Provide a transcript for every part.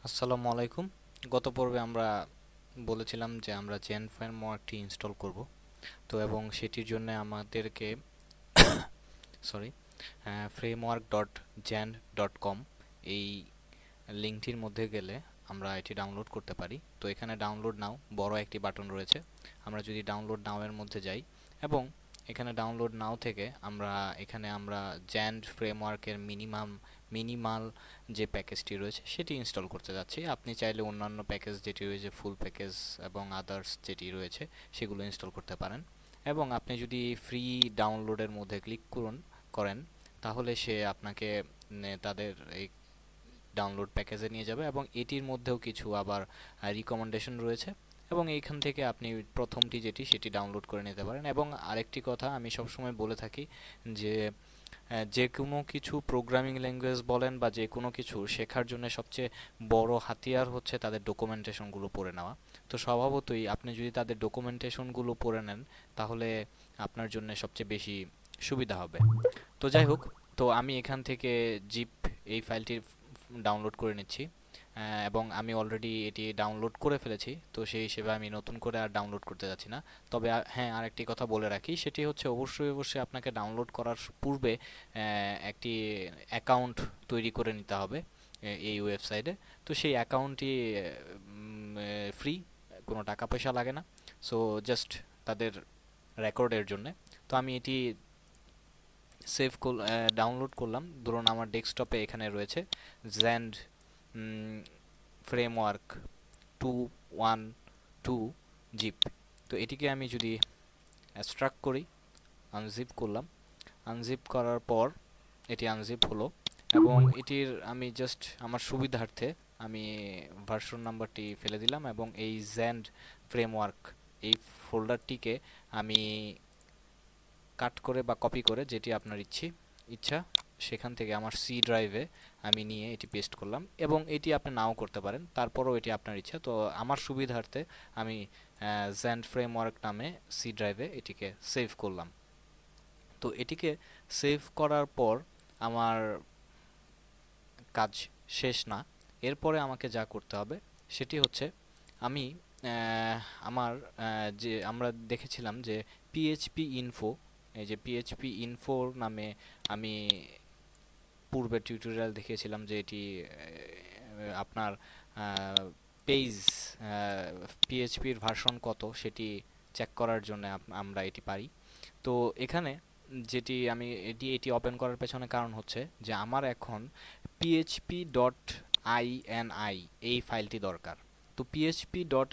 আসসালামু আলাইকুম। গত পর্বে আমরা বলেছিলাম যে আমরা জেন ফ্রেমওয়ার্কটি ইনস্টল করব। তো এবং সেটির জন্য আমাদেরকে সরি framework.jan.com এই লিঙ্কটির মধ্যে গেলে আমরা এটি ডাউনলোড করতে পারি। তো এখানে ডাউনলোড নাও বড় একটি বাটন রয়েছে। আমরা যদি ডাউনলোড নাও এর মধ্যে যাই এবং এখানে ডাউনলোড নাও থেকে আমরা জ্যান্ড ফ্রেমওয়ার্কের মিনিমাল যে প্যাকেজটি রয়েছে সেটি ইনস্টল করতে যাচ্ছি। আপনি চাইলে অন্যান্য প্যাকেজ যেটি রয়েছে ফুল প্যাকেজ এবং আদার্স যেটি রয়েছে সেগুলো ইনস্টল করতে পারেন। এবং আপনি যদি ফ্রি ডাউনলোডের মধ্যে ক্লিক করেন তাহলে সে আপনাকে তাদের এই ডাউনলোড প্যাকেজে নিয়ে যাবে এবং এটির মধ্যেও কিছু আবার রিকমেন্ডেশন রয়েছে এবং এইখান থেকে আপনি প্রথমটি যেটি সেটি ডাউনলোড করে নিতে পারেন। এবং আরেকটি কথা আমি সবসময় বলে থাকি যে যে কোনো কিছু প্রোগ্রামিং ল্যাঙ্গুয়েজ বলেন বা যে কোনো কিছু শেখার জন্য সবচেয়ে বড় হাতিয়ার হচ্ছে তাদের ডকুমেন্টেশনগুলো পড়ে নেওয়া। তো স্বভাবতই আপনি যদি তাদের ডকুমেন্টেশনগুলো পড়ে নেন তাহলে আপনার জন্য সবচেয়ে বেশি সুবিধা হবে। তো যাই হোক, তো আমি এখান থেকে জিপ এই ফাইলটি ডাউনলোড করে নিচ্ছি। এবং আমি অলরেডি এটি ডাউনলোড করে ফেলেছি, তো সেই হিসেবে আমি নতুন করে আর ডাউনলোড করতে যাচ্ছি না। তবে হ্যাঁ, আরেকটি কথা বলে রাখি, সেটি হচ্ছে অবশ্যই আপনাকে ডাউনলোড করার পূর্বে একটি অ্যাকাউন্ট তৈরি করে নিতে হবে এই ওয়েবসাইটে। তো সেই অ্যাকাউন্টটি ফ্রি, কোনো টাকা পয়সা লাগে না। সো জাস্ট তাদের রেকর্ডের জন্যে। তো আমি এটি সেভ ডাউনলোড করলাম। ধরুন আমার ডেস্কটপে এখানে রয়েছে জ্যান্ড ফ্রেমওয়ার্ক 212 জিপ। তো এটিকে আমি যদি এক্সট্রাক্ট করি, আনজিপ করলাম, আনজিপ করার পর এটি আনজিপ হলো এবং এটির আমি জাস্ট আমার সুবিধার্থে আমি ভার্সন নাম্বারটি ফেলে দিলাম এবং এই জ্যান্ড ফ্রেমওয়ার্ক এই ফোল্ডারটিকে আমি কাট করে বা কপি করে, যেটি আপনার ইচ্ছা সেখান থেকে আমার সি ড্রাইভে আমি নিয়ে এটি পেস্ট করলাম। এবং এটি আপনি নাও করতে পারেন, তারপরও এটি আপনার ইচ্ছা। তো আমার সুবিধার্থে আমি জ্যান্ড ফ্রেমওয়ার্ক নামে সি ড্রাইভে এটিকে সেভ করলাম। তো এটিকে সেভ করার পর আমার কাজ শেষ না। এরপরে আমাকে যা করতে হবে সেটি হচ্ছে আমি আমার যে আমরা দেখেছিলাম যে পিএইচপি ইনফো, এই যে পিএইচপি ইনফো নামে আমি পূর্বের টিউটোরিয়াল দেখিয়েছিলাম যে এটি আপনার পেজ পিএইচপির ভার্সন কত সেটি চেক করার জন্য আমরা এটি পারি। তো এখানে এটি ওপেন করার পেছনে কারণ হচ্ছে যে আমার এখন পিএইচপি ডট আইএনআই এই ফাইলটি দরকার। তো পিএইচপি ডট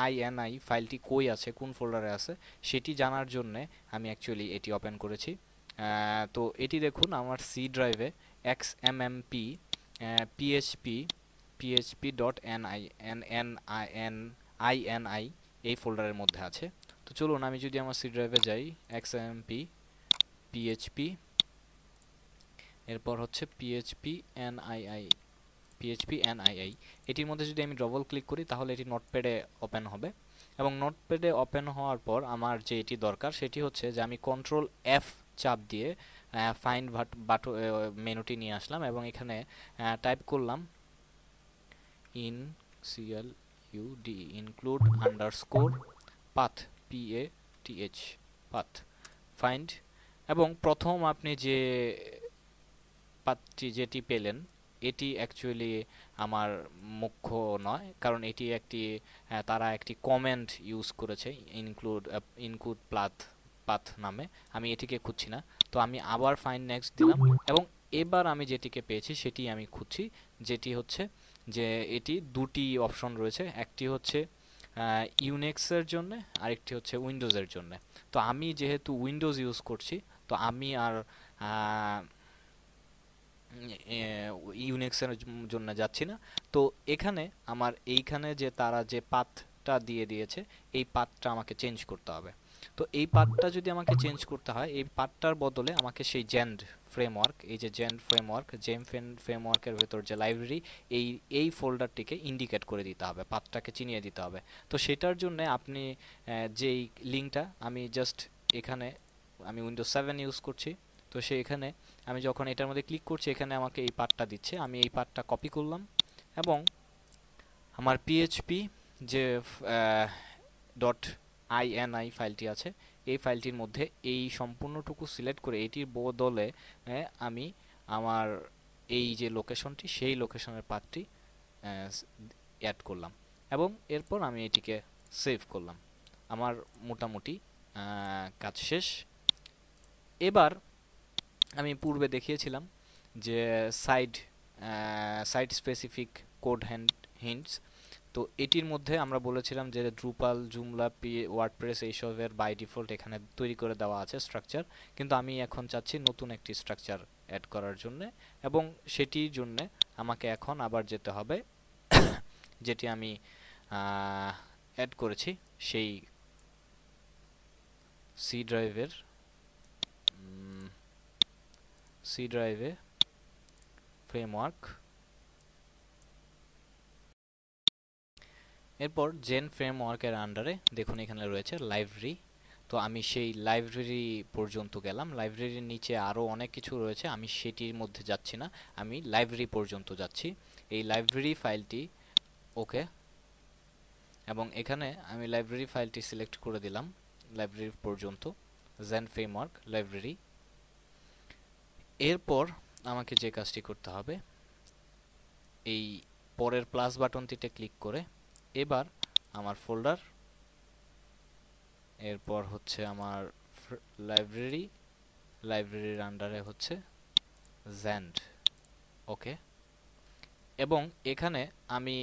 আইএনআই ফাইলটি কই আছে, কোন ফোল্ডারে আছে সেটি জানার জন্যে আমি অ্যাকচুয়ালি এটি ওপেন করেছি। তো এটি দেখুন আমার সি ড্রাইভে এক্সএমএমপি পিএইচপি পিএইচপি ডট আইএনআই এই ফোল্ডারের মধ্যে আছে। তো চলুন আমি যদি আমার সি ড্রাইভে যাই, এক্সএমপি পিএইচপি, এরপর হচ্ছে পিএইচপি এনআইআই, এটির মধ্যে যদি আমি ডবল ক্লিক করি তাহলে এটি নোটপ্যাডে ওপেন হবে। এবং নোটপ্যাডে ওপেন হওয়ার পর আমার যে এটি দরকার সেটি হচ্ছে যে আমি কন্ট্রোল এফ চাপ দিয়ে ফাইন্ড বাটন মেনুটি নিয়ে আসলাম এবং এখানে টাইপ করলাম include underscore path, PATH, path, find. এবং প্রথম আপনি যে পাথটি যেটি পেলেন এটি অ্যাকচুয়ালি আমার মুখ্য নয়, কারণ এটি তারা একটি কমেন্ট ইউজ করেছে ইনক্লুড পাথ নামে। আমি এটিকে খুঁজছি না। তো আমি আবার ফাইন্ড নেক্সট দিলাম এবং এবার আমি যেটিকে পেয়েছি সেটি আমি খুঁজছি, যেটি হচ্ছে যে এটি দুটি অপশন রয়েছে, একটি হচ্ছে ইউনিক্সের জন্য, আরেকটি হচ্ছে উইন্ডোজের জন্য। তো আমি যেহেতু উইন্ডোজ ইউজ করছি, তো আমি আর ইউনিক্সের জন্য যাচ্ছি না। তো এখানে এইখানে যে তারা যে পাথটা দিয়ে দিয়েছে এই পাথটা আমাকে চেঞ্জ করতে হবে। তো এই পাথটা যদি আমাকে চেঞ্জ করতে হয়, এই পাথটার বদলে আমাকে সেই জেন্ড ফ্রেমওয়ার্কের ভেতর যে লাইব্রেরি এই ফোল্ডারটিকে ইন্ডিকেট করে দিতে হবে, পাথটাকে চিনিয়ে দিতে হবে। তো সেটার জন্য আপনি যেই লিঙ্কটা এখানে আমি উইন্ডোজ 7 ইউজ করছি, তো এখানে আমি যখন এটার মধ্যে ক্লিক করছি এখানে আমাকে এই পার্টটা দিচ্ছে, আমি এই পার্টটা কপি করলাম এবং আমার পিএইচপি যে ডট আইএনআই ফাইলটি আছে, এই ফাইলটির মধ্যে এই সম্পূর্ণটুকু সিলেক্ট করে এটির বদলে আমি আমার এই যে লোকেশনটি, সেই লোকেশনের পাথটি অ্যাড করলাম এবং এরপর আমি এটিকে সেভ করলাম। আমার মোটামুটি কাজ শেষ। এবার আমি পূর্বে দেখিয়েছিলাম যে সাইট স্পেসিফিক কোড হিন্টস, তো এটির মধ্যে আমরা বলেছিলাম যে ড্রুপাল, জুমলা, ওয়ার্ডপ্রেস এইসবের বাই ডিফল্ট এখানে তৈরি করে দেওয়া আছে স্ট্রাকচার, কিন্তু আমি এখন চাচ্ছি নতুন একটি স্ট্রাকচার অ্যাড করার জন্য, এবং সেটির জন্য আমাকে এখন আবার যেতে হবে যেটি আমি অ্যাড করেছি সেই সি ড্রাইভে ফ্রেমওয়ার্ক, এরপর জেন ফ্রেমওয়ার্কের আন্ডারে দেখুন এখানে রয়েছে লাইব্রেরি। তো আমি সেই লাইব্রেরি পর্যন্ত গেলাম। লাইব্রেরির নিচে আরও অনেক কিছু রয়েছে, আমি সেটির মধ্যে যাচ্ছি না, আমি লাইব্রেরি পর্যন্ত যাচ্ছি। এই লাইব্রেরি ফাইলটি ওকে, এবং এখানে আমি লাইব্রেরি ফাইলটি সিলেক্ট করে দিলাম লাইব্রেরি পর্যন্ত, জেন ফ্রেমওয়ার্ক লাইব্রেরি। এরপর আমাকে যে কাজটি করতে হবে, এই পরের প্লাস বাটনটিতে ক্লিক করে এবার আমার ফোল্ডার, এরপর হচ্ছে আমার লাইব্রেরির আন্ডারে হচ্ছে জ্যান্ড, ওকে। এবং এখানে আমি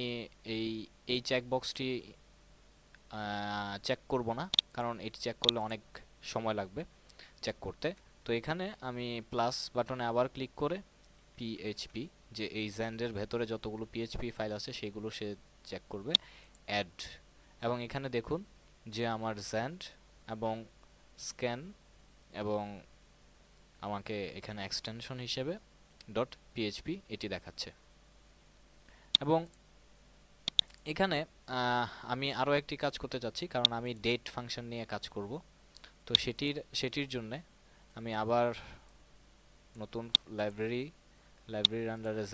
এই চেকবক্সটি চেক করব না, কারণ এটি চেক করলে অনেক সময় লাগবে চেক করতে। তো এখানে আমি প্লাস বাটনে আবার ক্লিক করে পিএইচপি, যে এই জ্যান্ডের ভেতরে যতগুলো পিএইচপি ফাইল আছে সেগুলো সে চেক করবে, অ্যাড। এবং এখানে দেখুন যে আমার জ্যান্ড এবং স্ক্যান, এবং আমাকে এখানে এক্সটেনশন হিসেবে ডট পিএইচপি এটি দেখাচ্ছে। এবং এখানে আমি আরও একটি কাজ করতে চাচ্ছি, কারণ আমি ডেট ফাংশন নিয়ে কাজ করব। তো সেটির জন্য আমি আবার নতুন লাইব্রেরির আন্ডারে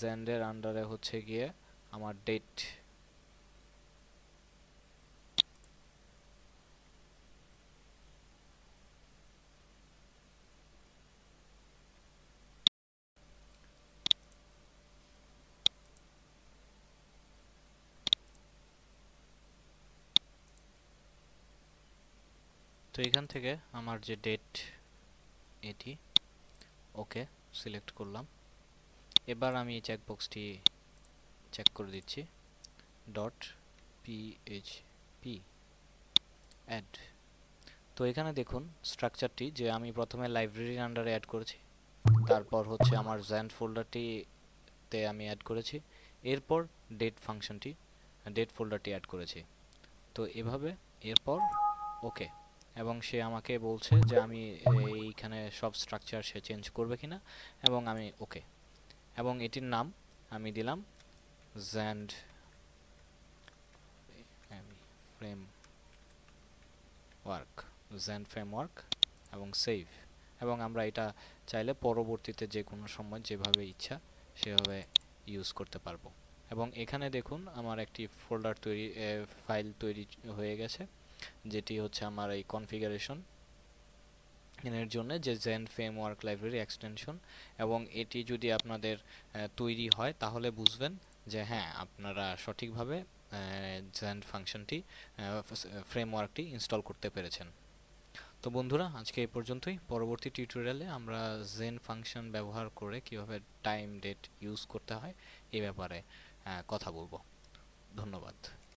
জ্যান্ডের আন্ডারে হচ্ছে গিয়ে আমার ডেট, তো এখান থেকে আমার যে ডেট এটি ওকে সিলেক্ট করলাম। এবার আমি এই চেকবক্সটি চেক করে দিচ্ছি, ডট পিএইচপি অ্যাড। তো এখানে দেখুন স্ট্রাকচারটি, যে আমি প্রথমে লাইব্রেরির আন্ডারে অ্যাড করেছি, তারপর হচ্ছে আমার জ্যান্ড ফোল্ডারটিতে আমি অ্যাড করেছি, এরপর ডেট ফোল্ডারটি অ্যাড করেছি। তো এভাবে এরপর ওকে, এবং সে আমাকে বলছে যে আমি এইখানে সব স্ট্রাকচার সে চেঞ্জ করবে কিনা, এবং আমি ওকে, এবং এটির নাম আমি দিলাম জ্যান্ড ফ্রেমওয়ার্ক এবং সেভ। এবং আমরা এটা চাইলে পরবর্তীতে যে কোনো সময় যেভাবে ইচ্ছা সেভাবে ইউজ করতে পারবো। এবং এখানে দেখুন আমার একটি ফাইল তৈরি হয়ে গেছে, যেটি হচ্ছে আমার এই কনফিগারেশন এর জন্য, যে জেন ফ্রেমওয়ার্ক লাইব্রেরি এক্সটেনশন। এবং এটি যদি আপনাদের তৈরি হয় তাহলে বুঝবেন যে হ্যাঁ, আপনারা সঠিকভাবে জেন ফাংশনটি ফ্রেমওয়ার্কটি ইনস্টল করতে পেরেছেন। তো বন্ধুরা, আজকে এই পর্যন্তই। পরবর্তী টিউটোরিয়ালে আমরা জেন ফাংশন ব্যবহার করে কিভাবে টাইম ডেট ইউজ করতে হয় এই ব্যাপারে কথা বলবো। ধন্যবাদ।